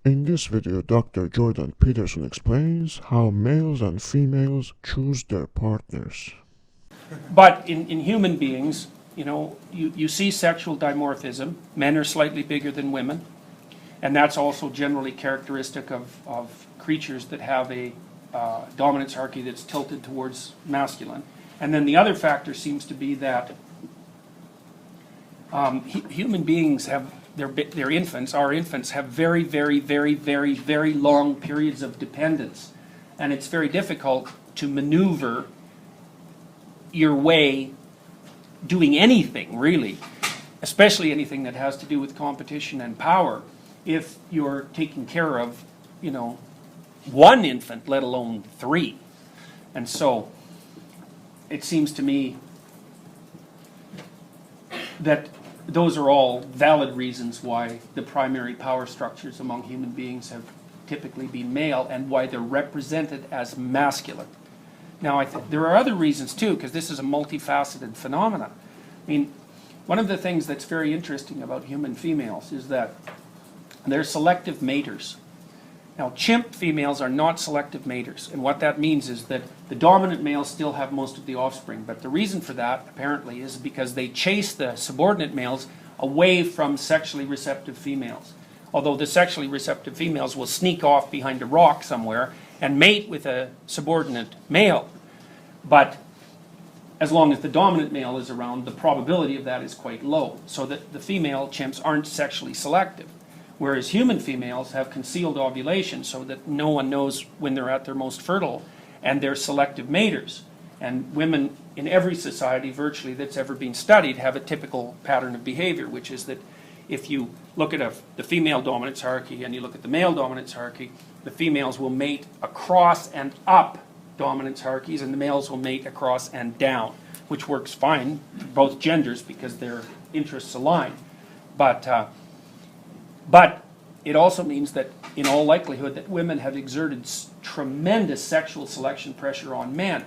In this video, Dr. Jordan Peterson explains how males and females choose their partners. But in human beings, you see sexual dimorphism. Men are slightly bigger than women. And that's also generally characteristic of creatures that have a dominance hierarchy that's tilted towards masculine. And then the other factor seems to be that human beings have, their infants, our infants, have very, very, very, very, very long periods of dependence. And it's very difficult to maneuver your way doing anything, really, especially anything that has to do with competition and power, if you're taking care of, one infant, let alone three. And so it seems to me that those are all valid reasons why the primary power structures among human beings have typically been male and why they're represented as masculine. Now, there are other reasons too, because this is a multifaceted phenomenon. I mean, one of the things that's very interesting about human females is that they're selective maters. Now, chimp females are not selective maters, and what that means is that the dominant males still have most of the offspring, but the reason for that, apparently, is because they chase the subordinate males away from sexually receptive females. Although the sexually receptive females will sneak off behind a rock somewhere and mate with a subordinate male. But as long as the dominant male is around, the probability of that is quite low, so that the female chimps aren't sexually selective. Whereas human females have concealed ovulation so that no one knows when they're at their most fertile, and they're selective maters. And women in every society virtually that's ever been studied have a typical pattern of behavior, which is that if you look at the female dominance hierarchy and you look at the male dominance hierarchy, the females will mate across and up dominance hierarchies, and the males will mate across and down, which works fine for both genders because their interests align. But it also means that, in all likelihood, that women have exerted tremendous sexual selection pressure on men.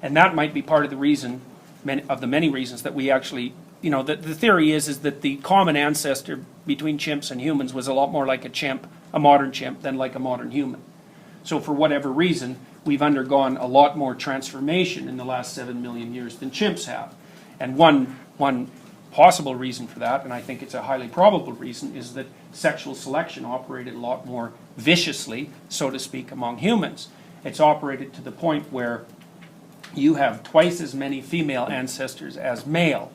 And that might be part of the reason, of the many reasons that we actually, the theory is that the common ancestor between chimps and humans was a lot more like a modern chimp, than like a modern human. So for whatever reason, we've undergone a lot more transformation in the last 7 million years than chimps have. And one possible reason for that, and I think it's a highly probable reason, is that sexual selection operated a lot more viciously, so to speak, among humans. It's operated to the point where you have twice as many female ancestors as male.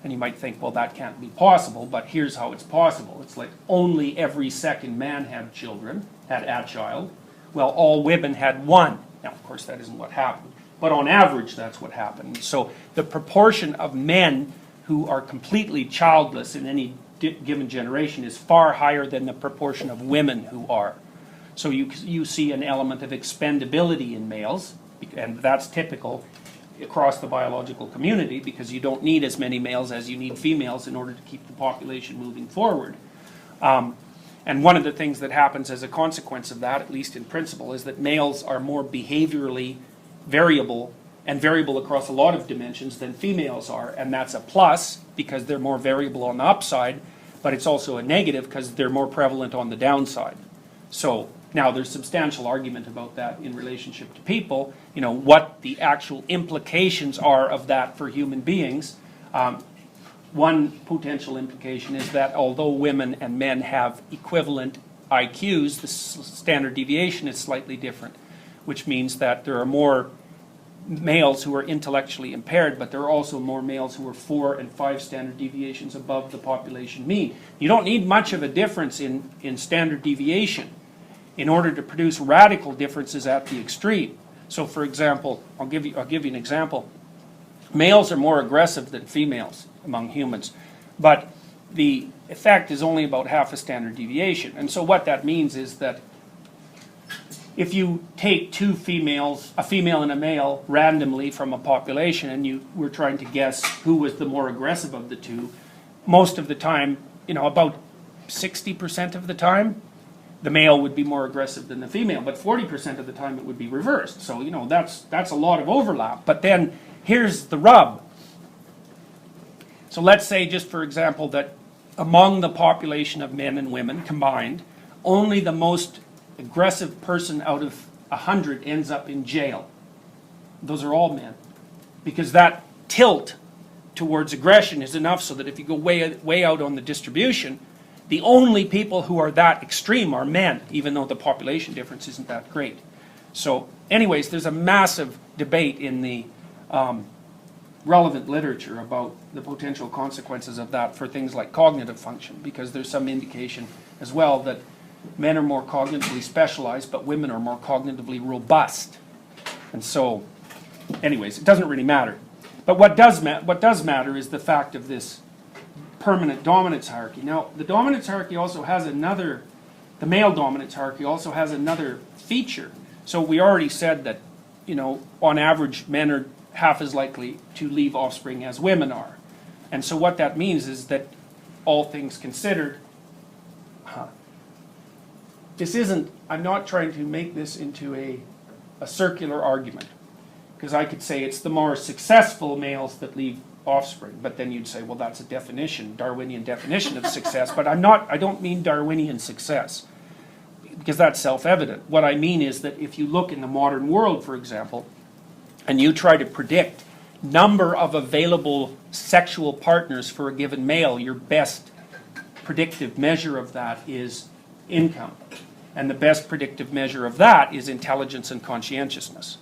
And you might think, well, that can't be possible, but here's how it's possible. It's like only every second man had a child. Well, all women had one. Now, of course, that isn't what happened. But on average, that's what happened. So the proportion of men who are completely childless in any given generation is far higher than the proportion of women who are. So you see an element of expendability in males, and that's typical across the biological community because you don't need as many males as you need females in order to keep the population moving forward. And one of the things that happens as a consequence of that, at least in principle, is that males are more behaviorally variable and variable across a lot of dimensions than females are, and that's a plus because they're more variable on the upside, but it's also a negative because they're more prevalent on the downside. So now there's substantial argument about that in relationship to people, what the actual implications are of that for human beings. One potential implication is that although women and men have equivalent IQs, the standard deviation is slightly different, which means that there are more males who are intellectually impaired, but there are also more males who are 4 and 5 standard deviations above the population mean. You don't need much of a difference in standard deviation in order to produce radical differences at the extreme. So, for example, I'll give you an example. Males are more aggressive than females among humans, but the effect is only about half a standard deviation. And so what that means is that if you take two females, a female and a male, randomly from a population, and you were trying to guess who was the more aggressive of the two, most of the time, about 60% of the time, the male would be more aggressive than the female, but 40% of the time it would be reversed. So, that's a lot of overlap. But then here's the rub. So let's say, just for example, that among the population of men and women combined, only the most aggressive person out of 100 ends up in jail. Those are all men. Because that tilt towards aggression is enough so that if you go way out on the distribution, the only people who are that extreme are men, even though the population difference isn't that great. So anyways, there's a massive debate in the relevant literature about the potential consequences of that for things like cognitive function, because there's some indication as well that men are more cognitively specialized, but women are more cognitively robust. And so, anyways, it doesn't really matter. But what does matter is the fact of this permanent dominance hierarchy. Now, the dominance hierarchy also has another, the male dominance hierarchy also has another feature. So we already said that, you know, on average, men are half as likely to leave offspring as women are. And so what that means is that, all things considered, this isn't, I'm not trying to make this into a circular argument, because I could say it's the more successful males that leave offspring, but then you'd say, well, that's a definition, Darwinian definition of success, but I don't mean Darwinian success, because that's self-evident. What I mean is that if you look in the modern world, for example, and you try to predict number of available sexual partners for a given male, your best predictive measure of that is income. And the best predictive measure of that is intelligence and conscientiousness.